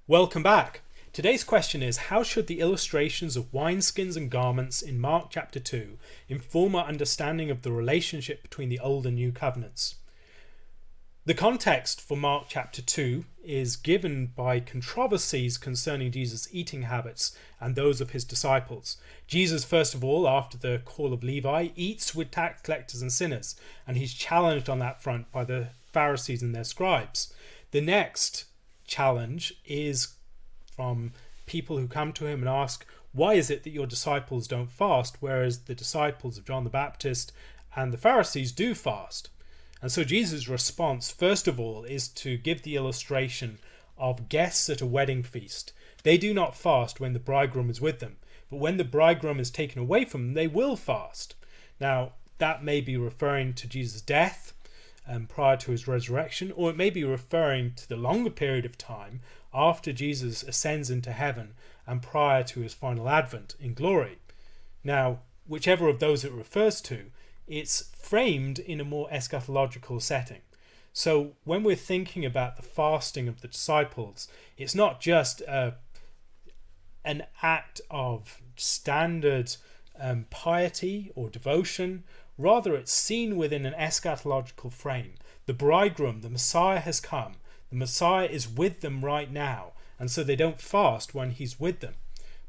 Welcome back. Today's question is, how should the illustrations of wineskins and garments in Mark chapter 2 inform our understanding of the relationship between the Old and New Covenants? The context for Mark chapter 2 is given by controversies concerning Jesus' eating habits and those of his disciples. Jesus, first of all, after the call of Levi, eats with tax collectors and sinners, and he's challenged on that front by the Pharisees and their scribes. The next challenge is from people who come to him and ask, why is it that your disciples don't fast, whereas the disciples of John the Baptist and the Pharisees do fast? And so Jesus' response, first of all, is to give the illustration of guests at a wedding feast. They do not fast when the bridegroom is with them, but when the bridegroom is taken away from them, they will fast. Now, that may be referring to Jesus' death prior to his resurrection, or it may be referring to the longer period of time after Jesus ascends into heaven and prior to his final advent in glory. Now, whichever of those it refers to, it's framed in a more eschatological setting. So when we're thinking about the fasting of the disciples, it's not just an act of standard piety or devotion. Rather, it's seen within an eschatological frame. The bridegroom, the Messiah, has come. The Messiah is with them right now, and so they don't fast when he's with them.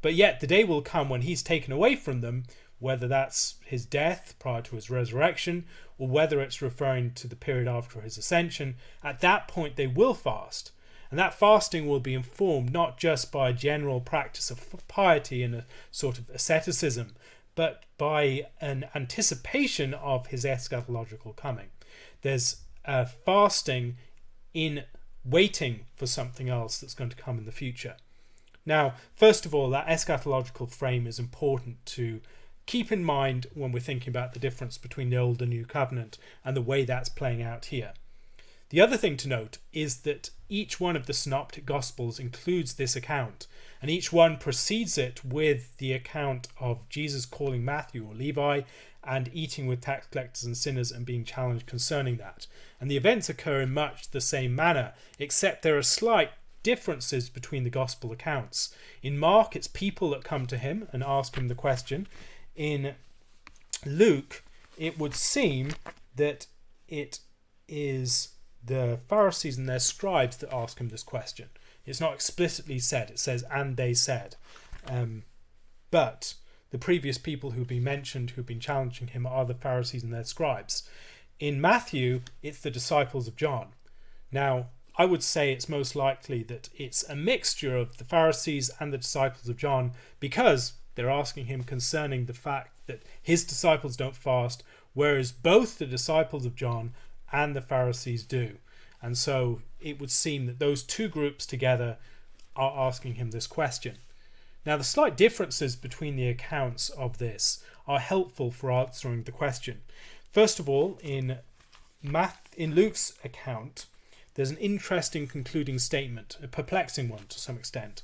But yet the day will come when he's taken away from them, whether that's his death prior to his resurrection, or whether it's referring to the period after his ascension. At that point they will fast. And that fasting will be informed not just by a general practice of piety and a sort of asceticism, but by an anticipation of his eschatological coming. There's a fasting in waiting for something else that's going to come in the future. Now, first of all, that eschatological frame is important to keep in mind when we're thinking about the difference between the Old and New Covenant and the way that's playing out here. The other thing to note is that each one of the synoptic gospels includes this account, and each one precedes it with the account of Jesus calling Matthew or Levi and eating with tax collectors and sinners and being challenged concerning that. And the events occur in much the same manner, except there are slight differences between the gospel accounts. In Mark, it's people that come to him and ask him the question. In Luke, it would seem that it is the Pharisees and their scribes that ask him this question. It's not explicitly said. It says, and they said. But the previous people who've been mentioned, who've been challenging him, are the Pharisees and their scribes. In Matthew, it's the disciples of John. Now, I would say it's most likely that it's a mixture of the Pharisees and the disciples of John, because they're asking him concerning the fact that his disciples don't fast, whereas both the disciples of John and the Pharisees do. And so it would seem that those two groups together are asking him this question. Now, the slight differences between the accounts of this are helpful for answering the question. First of all, in Luke's account, there's an interesting concluding statement, a perplexing one to some extent.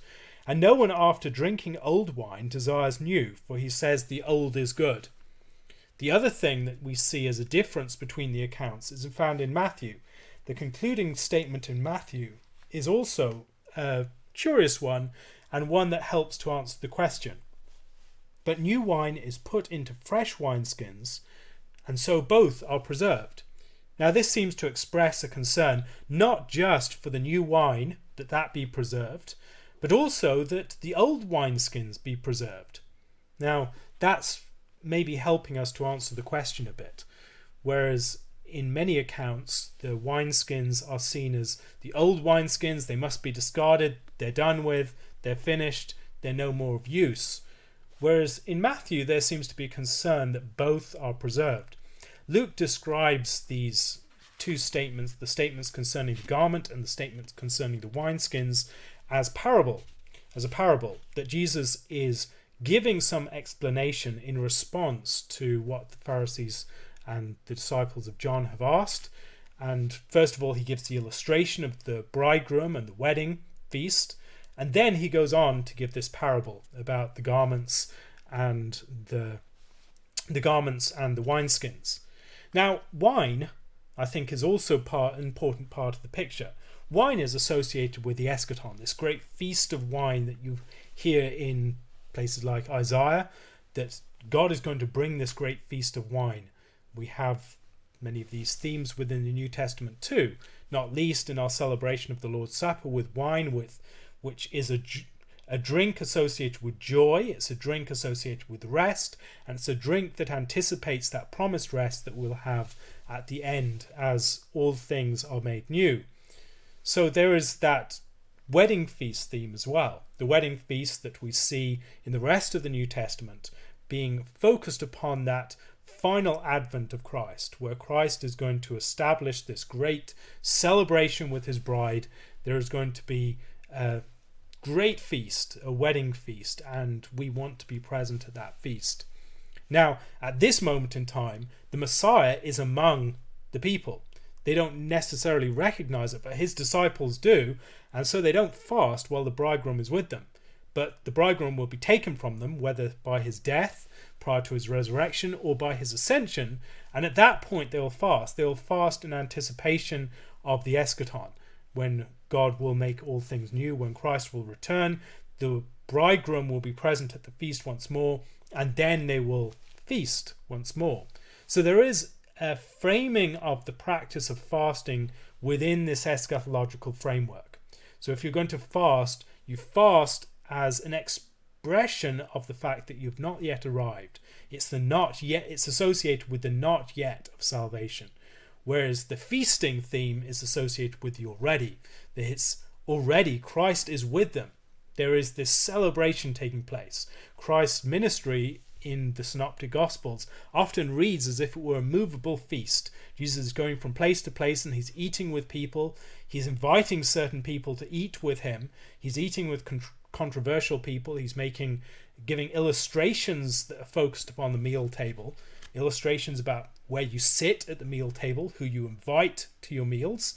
And no one after drinking old wine desires new, for he says the old is good. The other thing that we see as a difference between the accounts is found in Matthew. The concluding statement in Matthew is also a curious one, and one that helps to answer the question. But new wine is put into fresh wineskins, and so both are preserved. Now, this seems to express a concern not just for the new wine, that be preserved, but also that the old wineskins be preserved. Now, that's maybe helping us to answer the question a bit. Whereas in many accounts, the wineskins are seen as the old wineskins, they must be discarded, they're done with, they're finished, they're no more of use. Whereas in Matthew, there seems to be concern that both are preserved. Luke describes these two statements, the statements concerning the garment and the statements concerning the wineskins, as a parable, that Jesus is giving some explanation in response to what the Pharisees and the disciples of John have asked. And first of all, he gives the illustration of the bridegroom and the wedding feast, and then he goes on to give this parable about the garments and the wineskins. Now, wine, I think, is also an important part of the picture. wine is associated with the eschaton, this great feast of wine that you hear in places like Isaiah, that God is going to bring this great feast of wine. We have many of these themes within the New Testament too, not least in our celebration of the Lord's Supper with wine, which is a drink associated with joy, it's a drink associated with rest, and it's a drink that anticipates that promised rest that we'll have at the end as all things are made new. So there is that wedding feast theme as well, the wedding feast that we see in the rest of the New Testament being focused upon that final advent of Christ, where Christ is going to establish this great celebration with his bride. There is going to be a great feast, a wedding feast, and we want to be present at that feast. Now, at this moment in time, the Messiah is among the people. They don't necessarily recognize it, but his disciples do, and so they don't fast while the bridegroom is with them. But the bridegroom will be taken from them, whether by his death prior to his resurrection or by his ascension, and at that point they will fast. They will fast in anticipation of the eschaton, when God will make all things new, when Christ will return. The bridegroom will be present at the feast once more, and then they will feast once more. So there is a framing of the practice of fasting within this eschatological framework. So if you're going to fast, you fast as an expression of the fact that you've not yet arrived. It's the not yet, it's associated with the not yet of salvation. Whereas the feasting theme is associated with the already. That it's already, Christ is with them. There is this celebration taking place. Christ's ministry in the Synoptic Gospels often reads as if it were a movable feast. Jesus is going from place to place and he's eating with people. He's inviting certain people to eat with him. He's eating with controversial people. He's giving illustrations that are focused upon the meal table. Illustrations about where you sit at the meal table, who you invite to your meals,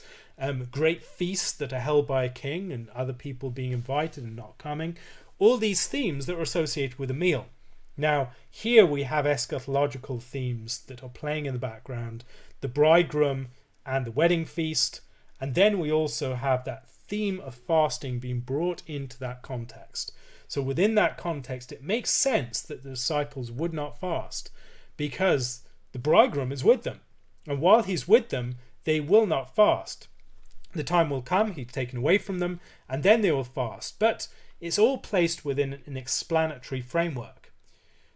great feasts that are held by a king and other people being invited and not coming. All these themes that are associated with a meal. Now, here we have eschatological themes that are playing in the background, the bridegroom and the wedding feast, and then we also have that theme of fasting being brought into that context. So within that context, it makes sense that the disciples would not fast because the bridegroom is with them. And while he's with them, they will not fast. The time will come, he's taken away from them, and then they will fast. But it's all placed within an explanatory framework.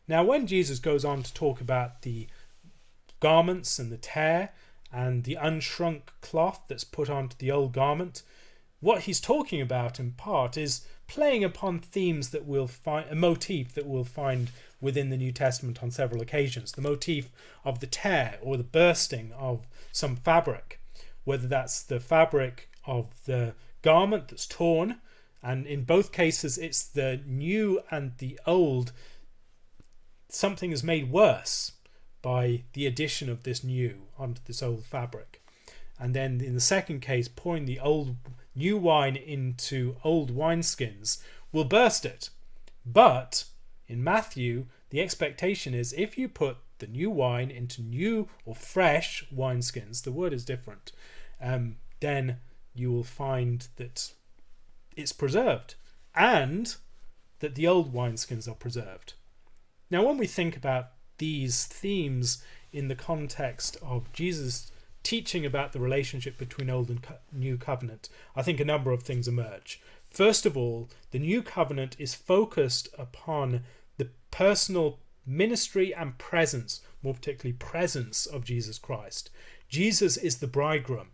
Now, when Jesus goes on to talk about the garments and the tear and the unshrunk cloth that's put onto the old garment, what he's talking about in part is playing upon themes that we'll find, a motif that we'll find within the New Testament on several occasions. The motif of the tear or the bursting of some fabric, whether that's the fabric of the garment that's torn, and in both cases it's the new and the old. Something is made worse by the addition of this new onto this old fabric. And then in the second case, pouring the new wine into old wineskins will burst it. But in Matthew, the expectation is if you put the new wine into new or fresh wineskins, the word is different, then you will find that it's preserved and that the old wineskins are preserved. Now, when we think about these themes in the context of Jesus teaching about the relationship between Old and New Covenant, I think a number of things emerge. First of all, the New Covenant is focused upon the personal ministry and presence, more particularly presence of Jesus Christ. Jesus is the bridegroom,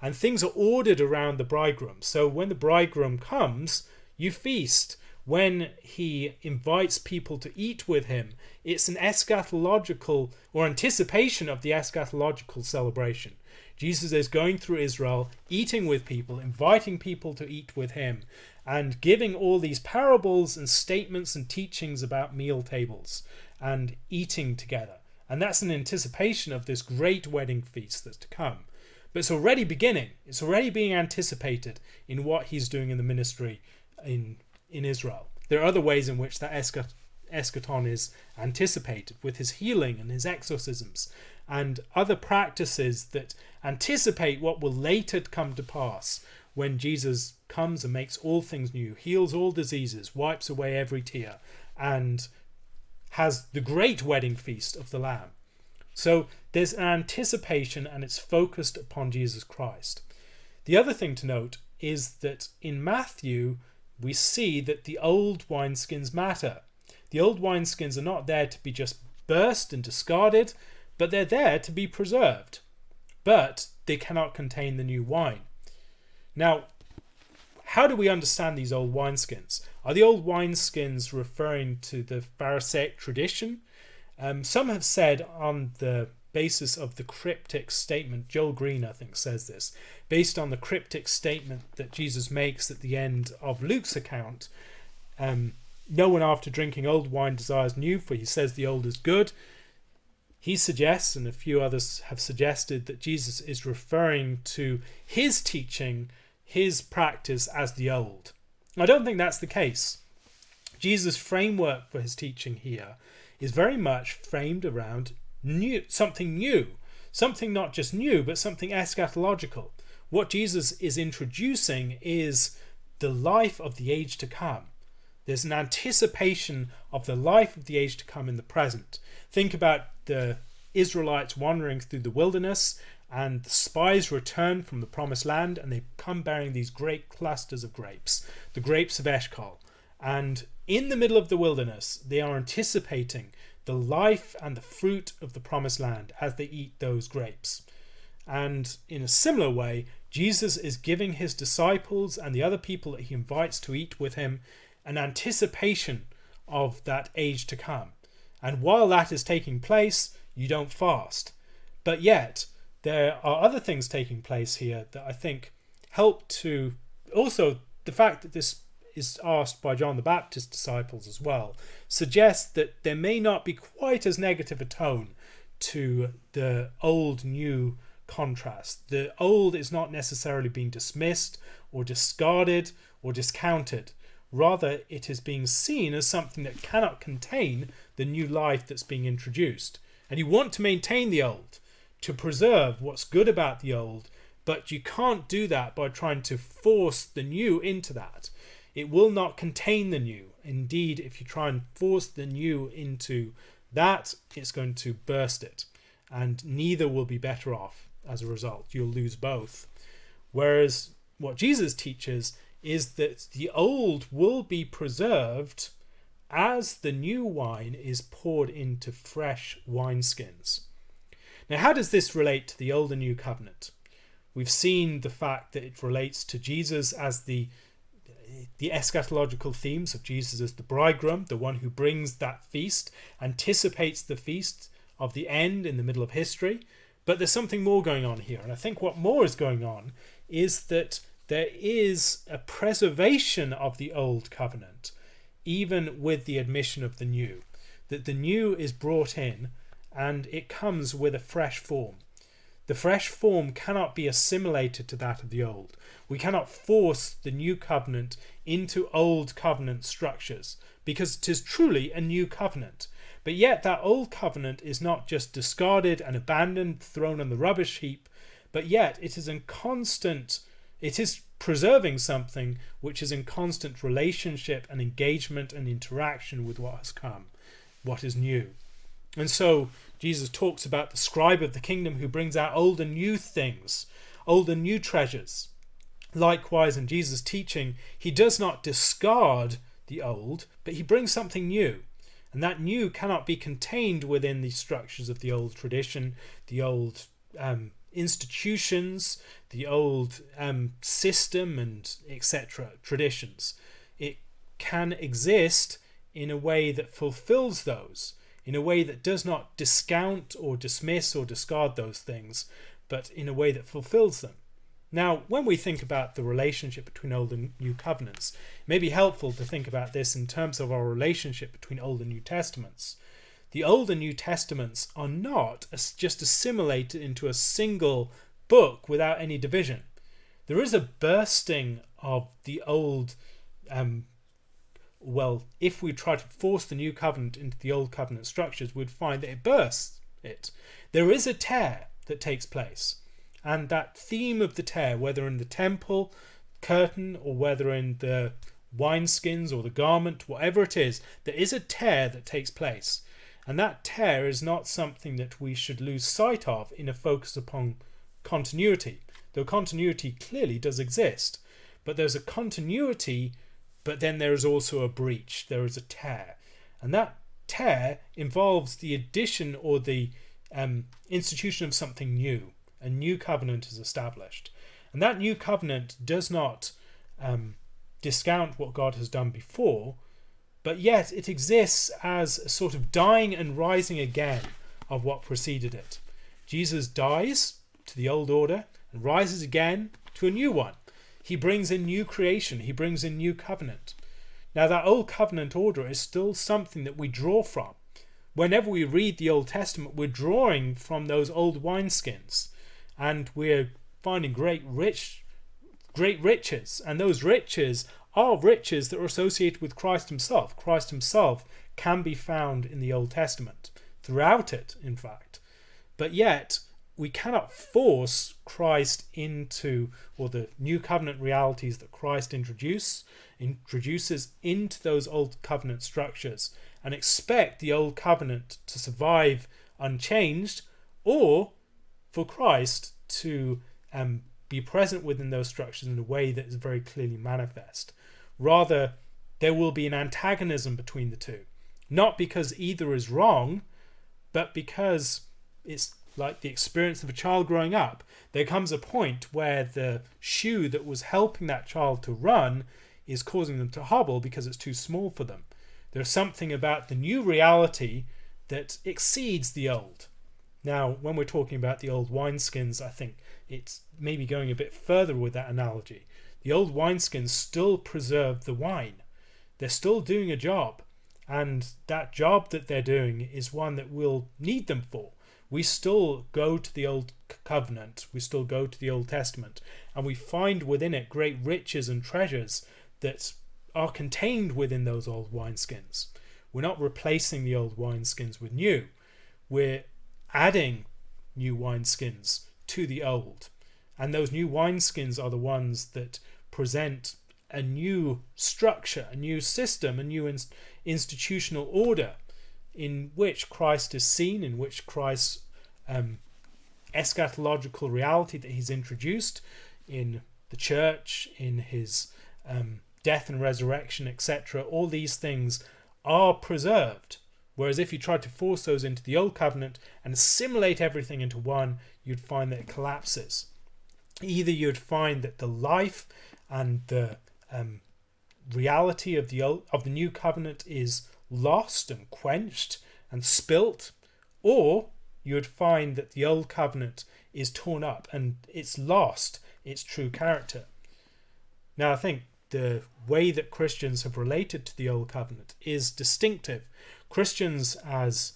and things are ordered around the bridegroom. So when the bridegroom comes, you feast. When he invites people to eat with him, it's an eschatological or anticipation of the eschatological celebration. Jesus is going through Israel, eating with people, inviting people to eat with him, and giving all these parables and statements and teachings about meal tables and eating together. And that's an anticipation of this great wedding feast that's to come. But it's already beginning. It's already being anticipated in what he's doing in the ministry in Israel. There are other ways in which that eschaton is anticipated with his healing and his exorcisms and other practices that anticipate what will later come to pass when Jesus comes and makes all things new, heals all diseases, wipes away every tear, and has the great wedding feast of the Lamb. So there's an anticipation, and it's focused upon Jesus Christ. The other thing to note is that in Matthew, we see that the old wineskins matter. The old wineskins are not there to be just burst and discarded, but they're there to be preserved. But they cannot contain the new wine. Now, how do we understand these old wineskins? Are the old wineskins referring to the Pharisaic tradition? Some have said, on the basis of the cryptic statement, Joel Green I think says this, based on the cryptic statement that Jesus makes at the end of Luke's account, no one after drinking old wine desires new, for he says the old is good. He suggests, and a few others have suggested, that Jesus is referring to his teaching, his practice as the old. I don't think that's the case. Jesus' framework for his teaching here is very much framed around something not just new, but something eschatological. What Jesus is introducing is the life of the age to come. There's an anticipation of the life of the age to come in the present. Think about the Israelites wandering through the wilderness, and the spies return from the promised land, and they come bearing these great clusters of grapes, the grapes of Eshcol. And in the middle of the wilderness, they are anticipating the life and the fruit of the promised land as they eat those grapes. And in a similar way, Jesus is giving his disciples and the other people that he invites to eat with him an anticipation of that age to come. And while that is taking place, you don't fast. But yet, there are other things taking place here that I think help to... Also, the fact that this is asked by John the Baptist's disciples as well suggests that there may not be quite as negative a tone to the old-new contrast. The old is not necessarily being dismissed or discarded or discounted. Rather, it is being seen as something that cannot contain the new life that's being introduced. And you want to maintain the old, to preserve what's good about the old, but you can't do that by trying to force the new into that. It will not contain the new. Indeed, if you try and force the new into that, it's going to burst it. And neither will be better off as a result. You'll lose both. Whereas what Jesus teaches is that the old will be preserved as the new wine is poured into fresh wineskins. Now, how does this relate to the old and new covenant? We've seen the fact that it relates to Jesus as the eschatological themes of Jesus as the bridegroom, the one who brings that feast, anticipates the feast of the end in the middle of history. But there's something more going on here. And I think what more is going on is that there is a preservation of the old covenant, even with the admission of the new. That the new is brought in and it comes with a fresh form. The fresh form cannot be assimilated to that of the old. We cannot force the new covenant into old covenant structures because it is truly a new covenant. But yet that old covenant is not just discarded and abandoned, thrown on the rubbish heap, but yet it is preserving something which is in constant relationship and engagement and interaction with what has come, what is new. And so Jesus talks about the scribe of the kingdom who brings out old and new things, old and new treasures. Likewise, in Jesus' teaching, he does not discard the old, but he brings something new. And that new cannot be contained within the structures of the old tradition, the old institutions, the old system, and etc. traditions. It can exist in a way that fulfills those, in a way that does not discount or dismiss or discard those things, but in a way that fulfills them. Now, when we think about the relationship between Old and New Covenants, it may be helpful to think about this in terms of our relationship between Old and New Testaments. The Old and New Testaments are not just assimilated into a single book without any division. There is a bursting of the Old. If we try to force the New Covenant into the Old Covenant structures, we'd find that it bursts it. There is a tear that takes place. And that theme of the tear, whether in the temple, curtain or whether in the wineskins or the garment, whatever it is, there is a tear that takes place. And that tear is not something that we should lose sight of in a focus upon continuity. Though continuity clearly does exist. But there's a continuity, but then there is also a breach. There is a tear. And that tear involves the addition or the institution of something new. A new covenant is established. And that new covenant does not discount what God has done before, but yet it exists as a sort of dying and rising again of what preceded it. Jesus dies to the old order and rises again to a new one. He brings in new creation. He brings in new covenant. Now that old covenant order is still something that we draw from. Whenever we read the Old Testament, we're drawing from those old wineskins, and we're finding great riches, and those riches are riches that are associated with Christ himself. Christ himself can be found in the Old Testament, throughout it, in fact. But yet, we cannot force Christ into, or the new covenant realities that Christ introduces into those old covenant structures and expect the old covenant to survive unchanged, or for Christ to be present within those structures in a way that is very clearly manifest. Rather, there will be an antagonism between the two. Not because either is wrong, but because it's like the experience of a child growing up. There comes a point where the shoe that was helping that child to run is causing them to hobble because it's too small for them. There's something about the new reality that exceeds the old. Now, when we're talking about the old wineskins, I think it's maybe going a bit further with that analogy. The old wineskins still preserve the wine. They're still doing a job. And that job that they're doing is one that we'll need them for. We still go to the Old Covenant. We still go to the Old Testament. And we find within it great riches and treasures that are contained within those old wineskins. We're not replacing the old wineskins with new. We're adding new wineskins to the old. And those new wineskins are the ones that present a new structure, a new system, a new institutional order in which Christ is seen, in which Christ's eschatological reality that he's introduced in the church, in his death and resurrection, etc. All these things are preserved. Whereas if you tried to force those into the old covenant and assimilate everything into one, you'd find that it collapses. Either you'd find that the life and the reality of the new covenant is lost and quenched and spilt, or you would find that the old covenant is torn up and it's lost its true character. Now, I think the way that Christians have related to the old covenant is distinctive. Christians, as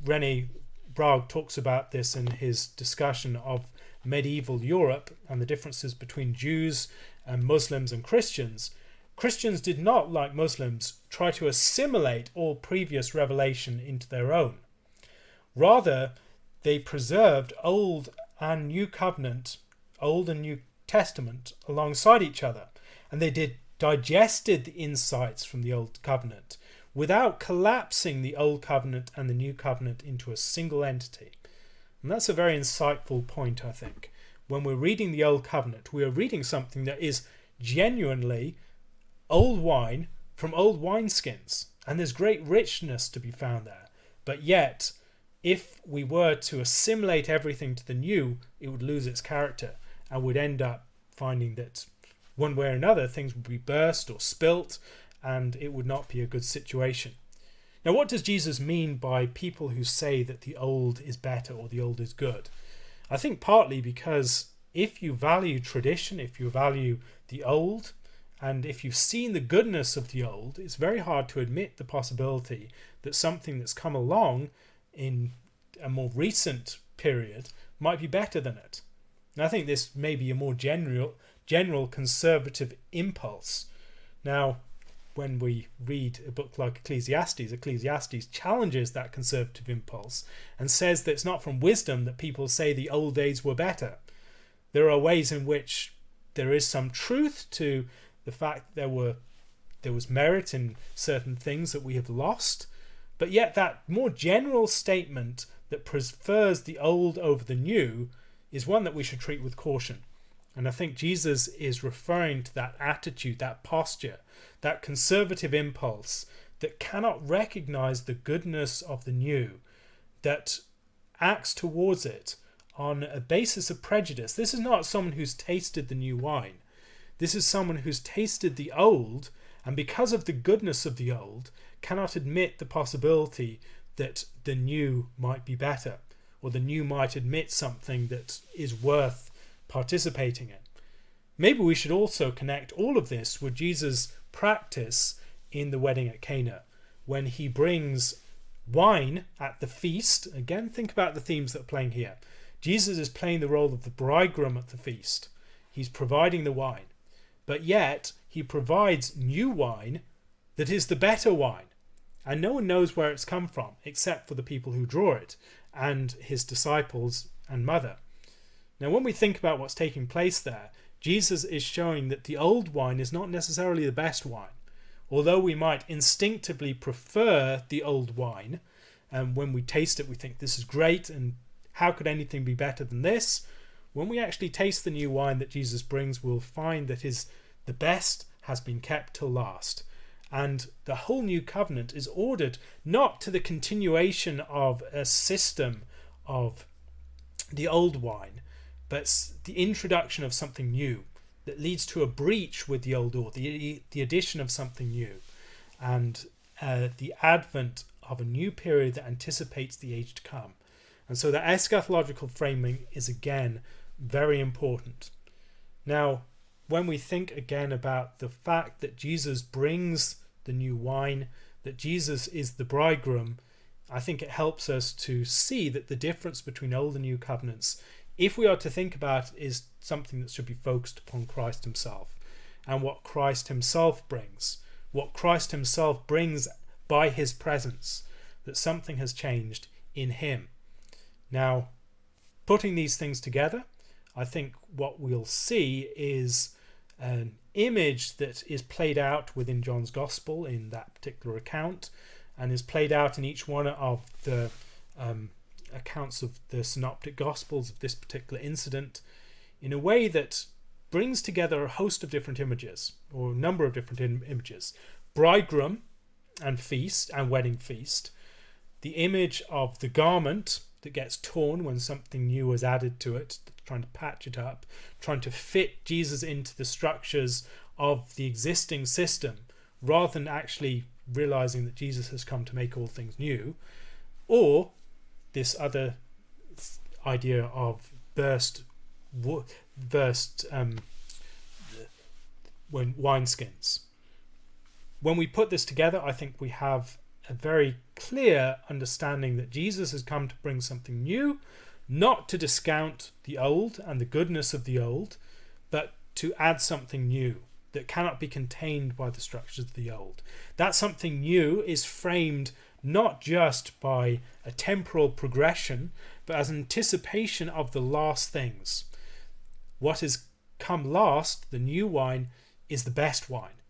René Brague talks about this in his discussion of medieval Europe and the differences between Jews and Muslims and Christians, Christians did not, like Muslims, try to assimilate all previous revelation into their own. Rather, they preserved Old and New Covenant, Old and New Testament alongside each other, and they digested the insights from the Old Covenant without collapsing the Old Covenant and the New Covenant into a single entity. And that's a very insightful point, I think. When we're reading the Old Covenant, we are reading something that is genuinely old wine from old wineskins, and there's great richness to be found there. But yet, if we were to assimilate everything to the new, it would lose its character, and would end up finding that one way or another things would be burst or spilt, and it would not be a good situation. Now, what does Jesus mean by people who say that the old is better or the old is good? I think partly because if you value tradition, if you value the old, and if you've seen the goodness of the old, it's very hard to admit the possibility that something that's come along in a more recent period might be better than it. And I think this may be a more general conservative impulse. Now, when we read a book like Ecclesiastes challenges that conservative impulse and says that it's not from wisdom that people say the old days were better. There are ways in which there is some truth to the fact that there was merit in certain things that we have lost, but yet that more general statement that prefers the old over the new is one that we should treat with caution. And I think Jesus is referring to that attitude, that posture, that conservative impulse that cannot recognize the goodness of the new, that acts towards it on a basis of prejudice. This is not someone who's tasted the new wine. This is someone who's tasted the old, and because of the goodness of the old, cannot admit the possibility that the new might be better, or the new might admit something that is worth participating in. Maybe we should also connect all of this with Jesus' practice in the wedding at Cana, when he brings wine at the feast. Again, think about the themes that are playing here. Jesus is playing the role of the bridegroom at the feast. He's providing the wine, but yet he provides new wine that is the better wine, and no one knows where it's come from except for the people who draw it and his disciples and mother. Now, when we think about what's taking place there, Jesus is showing that the old wine is not necessarily the best wine. Although we might instinctively prefer the old wine, and when we taste it we think this is great and how could anything be better than this, when we actually taste the new wine that Jesus brings, we'll find that the best has been kept till last. And the whole new covenant is ordered not to the continuation of a system of the old wine, but the introduction of something new that leads to a breach with the old order, the addition of something new, and the advent of a new period that anticipates the age to come. And so that eschatological framing is again very important. Now, when we think again about the fact that Jesus brings the new wine, that Jesus is the bridegroom, I think it helps us to see that the difference between old and new covenants, if we are to think about it, is something that should be focused upon Christ himself and what Christ himself brings. What Christ himself brings by his presence, that something has changed in him. Now, putting these things together, I think what we'll see is an image that is played out within John's Gospel in that particular account, and is played out in each one of the accounts of the synoptic Gospels of this particular incident, in a way that brings together a host of different images, or a number of different images. Bridegroom and feast and wedding feast, the image of the garment that gets torn when something new is added to it, trying to patch it up, trying to fit Jesus into the structures of the existing system, rather than actually realizing that Jesus has come to make all things new. Or this other idea of burst wineskins. When we put this together, I think we have a very clear understanding that Jesus has come to bring something new, not to discount the old and the goodness of the old, but to add something new that cannot be contained by the structures of the old. That something new is framed not just by a temporal progression, but as anticipation of the last things. What has come last, the new wine, is the best wine.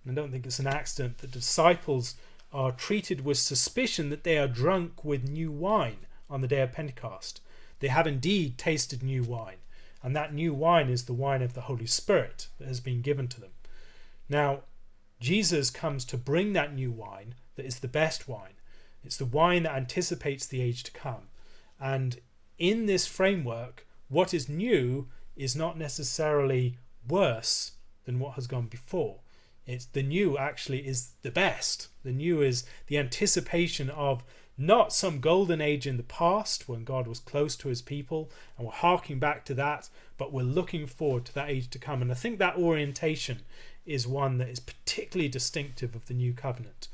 And I don't think it's an accident that disciples are treated with suspicion that they are drunk with new wine on the day of Pentecost. They have indeed tasted new wine, and that new wine is the wine of the Holy Spirit that has been given to them. Now, Jesus comes to bring that new wine that is the best wine. It's the wine that anticipates the age to come. And in this framework, what is new is not necessarily worse than what has gone before. It's the new actually is the best. The new is the anticipation of not some golden age in the past when God was close to his people and we're harking back to that, but we're looking forward to that age to come. And I think that orientation is one that is particularly distinctive of the new covenant.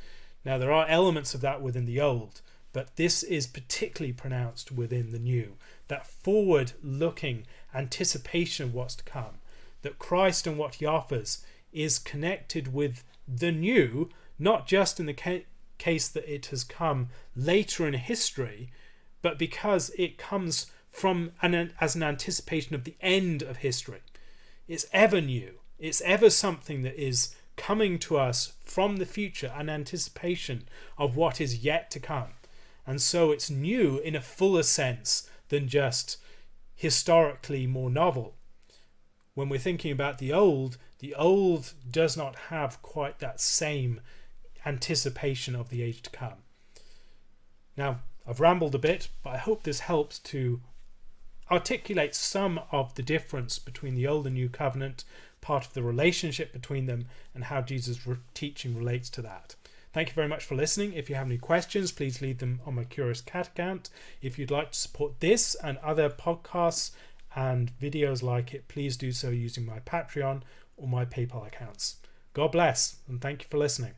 Now, there are elements of that within the old, but this is particularly pronounced within the new. That forward-looking anticipation of what's to come, that Christ and what he offers is connected with the new, not just in the case that it has come later in history, but because it comes from as an anticipation of the end of history. It's ever new. It's ever something that is coming to us from the future, an anticipation of what is yet to come. And so it's new in a fuller sense than just historically more novel. When we're thinking about the old does not have quite that same anticipation of the age to come. Now, I've rambled a bit, but I hope this helps to articulate some of the difference between the Old and New Covenant, part of the relationship between them, and how Jesus' teaching relates to that. Thank you very much for listening. If you have any questions, please leave them on my Curious Cat account. If you'd like to support this and other podcasts and videos like it, please do so using my Patreon or my PayPal accounts. God bless, and thank you for listening.